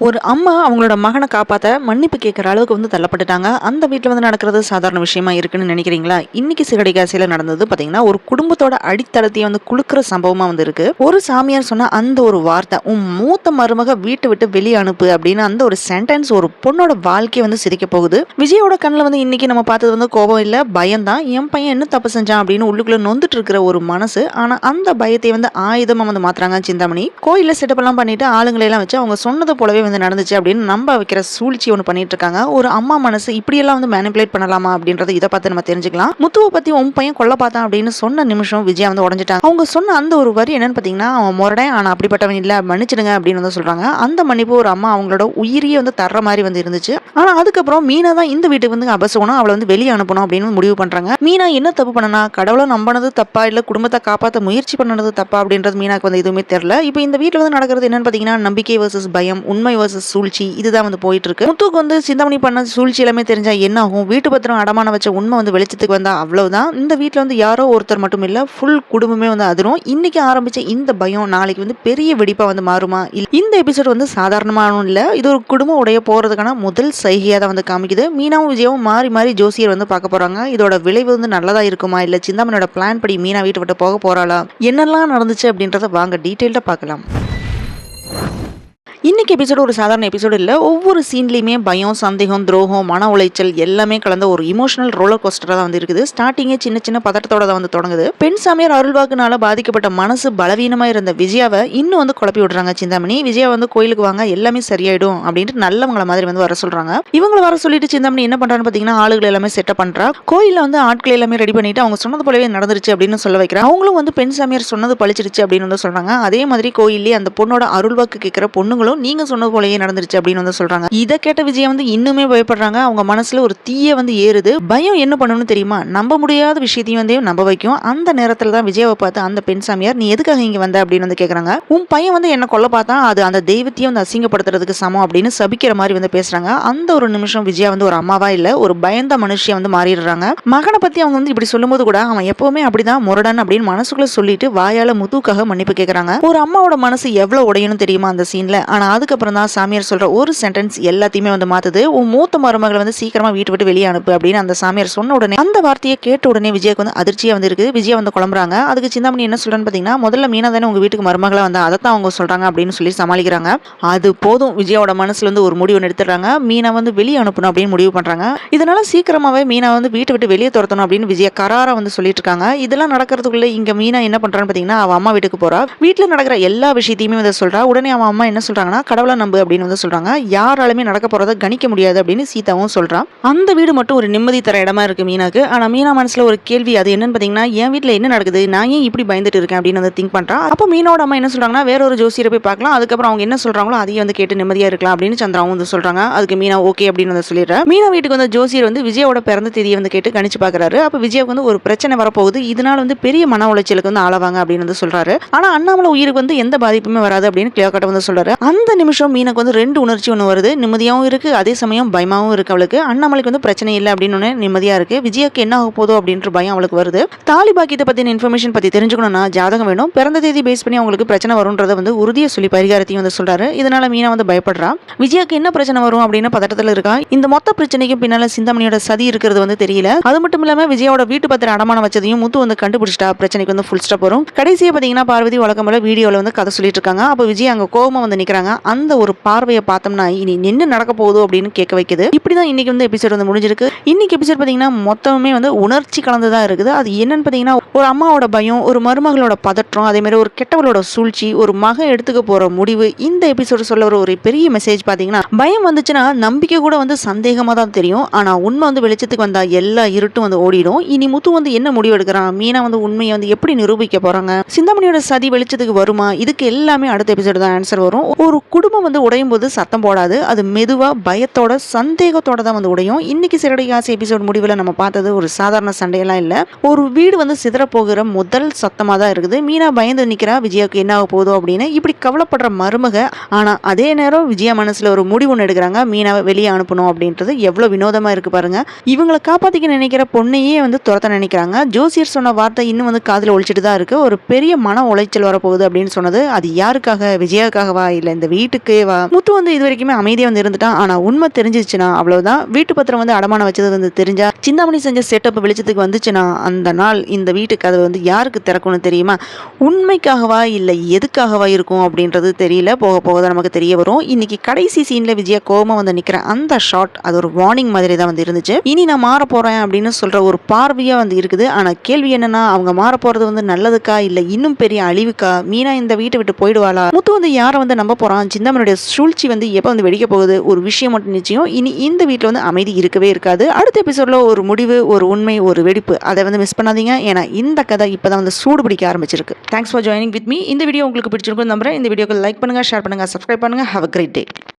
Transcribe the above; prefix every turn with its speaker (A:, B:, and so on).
A: ஒரு அம்மா அவங்களோட மகனை காப்பாத்த மன்னிப்பு கேட்குற அளவுக்கு தள்ளப்பட்டுட்டாங்க. அந்த வீட்ல நடக்கிறது சாதாரண விஷயமா இருக்குன்னு நினைக்கிறீங்களா? இன்னைக்கு சிகடிகாசியில நடந்தது பாத்தீங்கன்னா, ஒரு குடும்பத்தோட அடித்தளத்தையே குலுக்குற சம்பவமா இருக்கு. ஒரு சாமியார் சொன்ன அந்த ஒரு வார்த்தை, உன் மூத்த மருமக வீட்டை விட்டு வெளியே அனுப்பு அப்படின்னு அந்த ஒரு சென்டென்ஸ் ஒரு பொண்ணோட வாழ்க்கையை சிரிக்க போகுது. விஜயோட கண்ணில் இன்னைக்கு நம்ம பார்த்தது கோபம் இல்ல, பயம் தான். என் பையன் என்ன தப்பு செஞ்சான் அப்படின்னு உள்ளுக்குள்ள நொந்துட்டு இருக்கிற ஒரு மனசு. ஆனா அந்த பயத்தை ஆயுதமா மாத்துறாங்க சிந்தாமணி. கோயில செட்டப் எல்லாம் பண்ணிட்டு ஆளுங்களை எல்லாம் வச்சு அவங்க சொன்னது போலவே நடந்துச்சு அப்படின்னு நம்ப வைக்கிற சூழ்ச்சி ஒன்று பண்ணிட்டு இருக்காங்க. ஒரு அம்மா மனசு இப்படியெல்லாம் மேனிபுலேட் பண்ணலாமா அப்படின்றத இதை பார்த்து நம்ம தெரிஞ்சுக்கலாம். முத்துவை பத்தி உன் பையன் கொல்ல பார்த்தான் அப்படின்னு சொன்ன நிமிஷம் விஜயா உடஞ்சிட்டாங்க. அவங்க சொன்ன அந்த ஒரு வரி என்னன்னு பாத்தீங்கன்னா, அவன் முரடன் ஆனா அப்படிப்பட்டவன் இல்ல, மன்னிச்சிடுங்க அப்படின்னு சொல்றாங்க. அந்த மன்னிப்பு ஒரு அம்மா அவங்களோட உயிரியே தர்ற மாதிரி இருந்துச்சு. ஆனா அதுக்கப்புறம் மீனா தான் இந்த வீட்டுக்கு அபசகணும், அவளை வெளியே அனுப்பணும் அப்படின்னு முடிவு பண்றாங்க. மீனா என்ன தப்பு பண்ணனா, கடவுளை நம்பினது தப்பா இல்ல குடும்பத்தை காப்பாற்ற முயற்சி பண்ணது தப்பா அப்படின்றது மீனாக்கு எதுவுமே தெரியல. இப்போ இந்த வீட்டுல நடக்கிறது என்னன்னு பாத்தீங்கன்னா, நம்பிக்கை வர்சஸ் பயம், உண்மை வர்சஸ் சூழ்ச்சி, இதுதான் போயிட்டு இருக்கு. முத்துக்கு சிந்தாமணி பண்ண சூழ்ச்சி எல்லாமே தெரிஞ்சா என்ன ஆகும்? வீட்டு பத்திரம் அடமான வச்ச உண்மை வெளிச்சத்துக்கு வந்தா அவ்வளவுதான். இந்த வீட்டுல யாரோ ஒருத்தர் மட்டும் இல்ல, ஃபுல் குடும்பமே அதிரும். இன்னைக்கு ஆரம்பிச்ச இந்த பயம் நாளைக்கு பெரிய வெடிப்பா மாறுமா? இந்த எபிசோட் சாதாரணமான இல்ல, இது ஒரு குடும்பம் உடைய போறதுக்கான முதல் சைகையா தான் காமிக்குது. மீனாவும் விஜயாவும் மாறி மாறி ஜோசியர் பார்க்க போறாங்க. இதோட விளைவு நல்லதா இருக்குமா, இல்ல சிந்தாமணியோட பிளான் படி மீனா வீட்டை விட்டு போக போறாளா, என்னெல்லாம் நடந்துச்சு அப்படின்றத வாங்க டீட்டெயில்டா பார்க்கலாம். இன்னைக்கு எபிசோடு ஒரு சாதாரண எபிசோடு இல்லை. ஒவ்வொரு சீன்லையுமே பயம், சந்தேகம், துரோகம், மன உளைச்சல் எல்லாமே கலந்த ஒரு இமோஷனல் ரோலர் கோஸ்டராக தான் இருக்குது. ஸ்டார்டிங்கே சின்ன சின்ன பதட்டத்தோட தான் தொடங்குது. பெண் சாமியார் அருள்வாக்குனால பாதிக்கப்பட்ட மனசு பலவீனமாக இருந்த விஜயாவை இன்னும் குழப்பி விடுறாங்க சிந்தாமணி. விஜயா கோயிலுக்கு வாங்க, எல்லாமே சரியாயிடும் அப்படின்ட்டு நல்லவங்கள மாதிரி வர சொல்றாங்க. இவங்களை வர சொல்லிட்டு சிந்தாமணி என்ன பண்றான்னு பாத்தீங்கன்னா, ஆளுகள் எல்லாமே செட்டப் பண்றா. கோயில ஆட்கள் எல்லாமே ரெடி பண்ணிட்டு அவங்க சொன்னது போலவே நடந்துருச்சு அப்படின்னு சொல்ல வைக்கிறாங்க. அவங்களும் பெண் சாமியார் சொன்னது பழிச்சிருச்சு அப்படின்னு சொல்றாங்க. அதே மாதிரி கோயிலே அந்த பொண்ணோட அருள்வாக்கு கேட்கிற பொண்ணுங்களும் நீங்க சொன்னது போலயே நடந்துருச்சு அப்படின்னு சொல்றாங்க. இதை கேட்ட விஜயா இன்னுமே பயப்படுறாங்க. அவங்க மனசுல ஒரு தீய ஏறுது. பயம் என்ன பண்ணணும்னு தெரியுமா? நம்ப முடியாத விஷயத்தையும் நம்ப வைக்கும். அந்த நேரத்துல தான் விஜயாவை பார்த்து அந்த பெண் சாமியார், நீ எதுக்காக இங்க வந்த அப்படின்னு கேக்குறாங்க. உன் பையன் என்ன கொல்ல பார்த்தா அது அந்த தெய்வத்தையும் அசிங்கப்படுத்துறதுக்கு சமம் அப்படின்னு சபிக்கிற மாதிரி பேசுறாங்க. அந்த ஒரு நிமிஷம் விஜயா ஒரு அம்மாவா இல்ல, ஒரு பயந்த மனுஷியா மாறிடுறாங்க. மகனை பத்தி அவங்க இப்படி சொல்லும் போது கூட அவன் எப்பவுமே அப்படிதான் முரடன் அப்படின்னு மனசுக்குள்ள சொல்லிட்டு வாயால முத்துக்காக மன்னிப்பு கேக்குறாங்க. ஒரு அம்மாவோட மனசு எவ்வளவு உடையணும் தெரியுமா அந்த சீன்ல. ஆனா அதுக்கப்புறம் தான் சாமியார் சொல்ற ஒரு சென்டென்ஸ் எல்லாத்தையுமே மாத்துது. உன் மூத்த மருமகளை சீக்கிரமா வீட்டு விட்டு வெளியே அனுப்பு அப்படின்னு அந்த சாமியார் சொன்ன உடனே, அந்த வார்த்தையை கேட்ட உடனே விஜய்க்கு அதிர்ச்சியா இருக்கு. விஜயா குழம்புறாங்க. அதுக்கு சிந்தாமணி என்ன சொல்றான்னு பாத்தீங்கன்னா, முதல்ல மீனா தானே உங்க வீட்டுக்கு மருமகளா வந்தா, அதைத்தான் அவங்க சொல்றாங்க அப்படின்னு சொல்லி சமாளிக்கிறாங்க. அது போதும், விஜயாவோட மனசுல ஒரு முடிவு எடுத்துறாங்க. மீனா வெளியே அனுப்பணும் அப்படின்னு முடிவு பண்றாங்க. இதனால சீக்கிரமாவே மீனா வீட்டை விட்டு வெளியே துரத்தணும் அப்படின்னு விஜயா கராரா சொல்லிட்டு இருக்காங்க. இதெல்லாம் நடக்கிறதுக்குள்ள இங்க மீனா என்ன பண்றான்னு பாத்தீங்கன்னா, அவ அம்மா வீட்டுக்கு போறா. வீட்டுல நடக்கிற எல்லா விஷயத்தையுமே சொல்றா. உடனே அவன் அம்மா என்ன சொல்றாங்கன்னா, கடவுளை நம்பு அப்படின்னு சொல்றாங்க. யாராலுமே நடக்க போறதை கணிக்க முடியாது அப்படின்னு சீதாவும் சொல்றான். அந்த வீடு மட்டும் ஒரு நிம்மதி தர இடமா இருக்கு மீனாக்கு. ஆனா மீனா மனசுல ஒரு கேள்வி, அது என்னன்னு பாத்தீங்கன்னா, என் வீட்டுல என்ன நடக்குது, நான் ஏன் இப்படி பயந்துட்டு இருக்கேன் அப்படின்னு திங்க் பண்றா. அப்போ மீனோட அம்மா என்ன சொல்றாங்கன்னா, வேற ஒரு ஜோசியரை போய் பார்க்கலாம், அதுக்கப்புறம் அவங்க என்ன சொல்றாங்களோ அதையும் கேட்டு நிம்மதியா இருக்கலாம் அப்படின்னு சந்திராவும் சொல்றாங்க. அதுக்கு மீனா ஓகே அப்படின்னு சொல்லிடுறா. மீனா வீட்டுக்கு ஜோசியர் விஜயோட பிறந்த தேதியை கேட்டு கணிச்சு பாக்குறாரு. அப்ப விஜயாவுக்கு ஒரு பிரச்சனை வரப்போகுது, இதனால பெரிய மன உளைச்சலுக்கு ஆளவாங்க அப்படின்னு சொல்றாரு. ஆனா அண்ணாமலை உயிருக்கு எந்த பாதிப்புமே வராது அப்படின்னு கிளியர் கட்ட சொல்றாரு. அந்த நிமிஷம் மீனுக்கு ரெண்டு உணர்ச்சி ஒன்று வருது. நிம்மதியாகவும் இருக்கு, அதே சமயம் பயமாவும் இருக்கு அவளுக்கு. அண்ணாமலைக்கு பிரச்சனை இல்லை அப்படின்னு நிம்மதியா இருக்கு. விஜயாக்கு என்ன ஆக போதோ அப்படின்ற பயம் அவளுக்கு வருது. தாலி பாக்கியத்தை பத்தின இன்ஃபர்மேஷன் பத்தி தெரிஞ்சுக்கணும்னா ஜாதகம் வேணும், பிறந்த தேதி பேஸ் பண்ணி அவங்களுக்கு பிரச்சனை வரும்ன்றத உறுதியை சொல்லி பரிகாரத்தையும் சொல்றாரு. இதனால மீனா பயப்படுறா. விஜயாக்கு என்ன பிரச்சனை வரும் அப்படின்னு பதட்டத்துல இருக்கா. இந்த மொத்த பிரச்சனைக்கு பின்னால சிந்தாமணியோட சதி இருக்கிறது தெரியல. அது மட்டும் இல்லாம விஜயோட வீட்டு பத்திர அடமான வச்சதையும் முத்து கண்டுபிடிச்சிட்டா. பிரச்சனைக்கு ஃபுல் ஸ்டாப் வரும். கடைசியா பாத்தீங்கன்னா பார்வதி வழக்கம் போல வீடியோல கதை சொல்லிட்டு இருக்காங்க. அப்ப விஜய் அங்க கோபமா நிக்கிறாங்க. அந்த ஒரு பார்வையை பார்த்தோம்னா இனி என்ன நடக்க போகுது அப்படின்னு கேட்க வைக்குது. இப்படிதான் இன்னைக்கு எபிசோட் முடிஞ்சிருக்கு. இன்னைக்கு எபிசோட் பாத்தீங்கன்னா மொத்தமே உணர்ச்சி கலந்துதான் இருக்குது. அது என்னன்னு பாத்தீங்கன்னா, ஒரு அம்மாவோட பயம், ஒரு மருமகளோட பதற்றம், அதே மாதிரி ஒரு கெட்டவளோட சூழ்ச்சி, ஒரு மகன் எடுத்துக்க போற முடிவு. இந்த எபிசோட் சொல்ல ஒரு பெரிய மெசேஜ் பாத்தீங்கன்னா, பயம் வந்துச்சுன்னா நம்பிக்கை கூட சந்தேகமா தான் தெரியும். ஆனா உண்மை வெளிச்சத்துக்கு வந்தா எல்லா இருட்டும் ஓடிடும். இனி முத்து என்ன முடிவு எடுக்கிறான், மீனா உண்மையை எப்படி நிரூபிக்க போறாங்க, சிந்தாமணியோட சதி வெளிச்சத்துக்கு வருமா, இதுக்கு எல்லாமே அடுத்த எபிசோட் தான் ஆன்சர் வரும். ஒரு குடும்பம் உடையும் போது சத்தம் போடாது, அது மெதுவா பயத்தோட சந்தேகத்தோட தான் உடையும். இன்னைக்கு சிறடிகாசி எபிசோட் முடிவில் நம்ம பார்த்தது ஒரு சாதாரண சண்டையெல்லாம் இல்ல, ஒரு வீடு சிதற போகிற முதல் சத்தமா தான் இருக்குது. மீனா பயந்து நிக்கிறா, விஜயாவுக்கு என்ன ஆக போதோ அப்படின்னு. இப்படி கவலைப்படுற மருமக. ஆனா அதே நேரம் விஜயா மனசுல ஒரு முடிவு ஒன்று எடுக்கிறாங்க, மீனாவை வெளியே அனுப்பணும் அப்படின்றது. எவ்வளவு வினோதமா இருக்கு பாருங்க. இவங்களை காப்பாத்திக்க நினைக்கிற பொண்ணையே துரத்த நினைக்கிறாங்க. ஜோசியர் சொன்ன வார்த்தை இன்னும் காதுல ஒழிச்சிட்டு தான் இருக்கு. ஒரு பெரிய மன உளைச்சல் வரப்போகுது அப்படின்னு சொன்னது, அது யாருக்காக? விஜயாவுக்காகவா இல்ல இந்த இந்த வீட்டுக்கே வா. முத்து வந்து இது வரைக்குமே அமைதியா வந்து இருந்துட்டான். ஆனா உண்மை தெரிஞ்சிச்சுன்னா அவ்வளவுதான். வீட்டு பத்திரம் வந்து அடமானம் வச்சது வந்து தெரிஞ்சா, சிந்தாமணி செஞ்ச செட்டப் வெளிச்சத்துக்கு வந்துச்சுன்னா அந்த நாள் இந்த வீட்டுக்கு அது வந்து யாருக்கு திறக்கும்னு தெரியுமா? உண்மைக்காகவா இல்ல எதுக்காகவா இருக்கும் அப்படின்றது தெரியல. போக போக தான் நமக்கு தெரிய வரும். இன்னைக்கு கடைசி சீன்ல விஜயா கோவமா வந்து நிக்கிற அந்த ஷாட் அது ஒரு வார்னிங் மாதிரி தான் வந்து இருந்துச்சு. இனி நான் மாற போறேன் அப்படின்னு சொல்ற ஒரு பார்வையா வந்து இருக்குது. ஆனா கேள்வி என்னன்னா, அவங்க மாற போறது வந்து நல்லதுக்கா இல்ல இன்னும் பெரிய அழிவுக்கா? மீனா இந்த வீட்டை விட்டு போயிடுவாளா? முத்து வந்து யாரை வந்து நம்ப போறான்? சிந்தாமணியோட சூழ்ச்சி வந்து எப்ப வந்து வெடிக்க போகுது? ஒரு விஷயம் மட்டும் நிச்சயம், இனி இந்த வீட்டுல வந்து அமைதி இருக்கவே இருக்காது. அடுத்த எபிசோட்ல ஒரு முடிவு, ஒரு உண்மை, ஒரு வெடிப்பு. அதை வந்து மிஸ் பண்ணாதீங்க. ஏன்னா இந்த கதை இப்பதான் வந்து சூடு பிடிக்க ஆரம்பிச்சிருக்கு. Thanks for joining with me. இந்த வீடியோ உங்களுக்கு பிடிச்சிருக்கும் நம்புறேன். இந்த வீடியோக்கு லைக் பண்ணுங்க, ஷேர் பண்ணுங்க, சப்ஸ்கிரைப் பண்ணுங்க. Have a great day.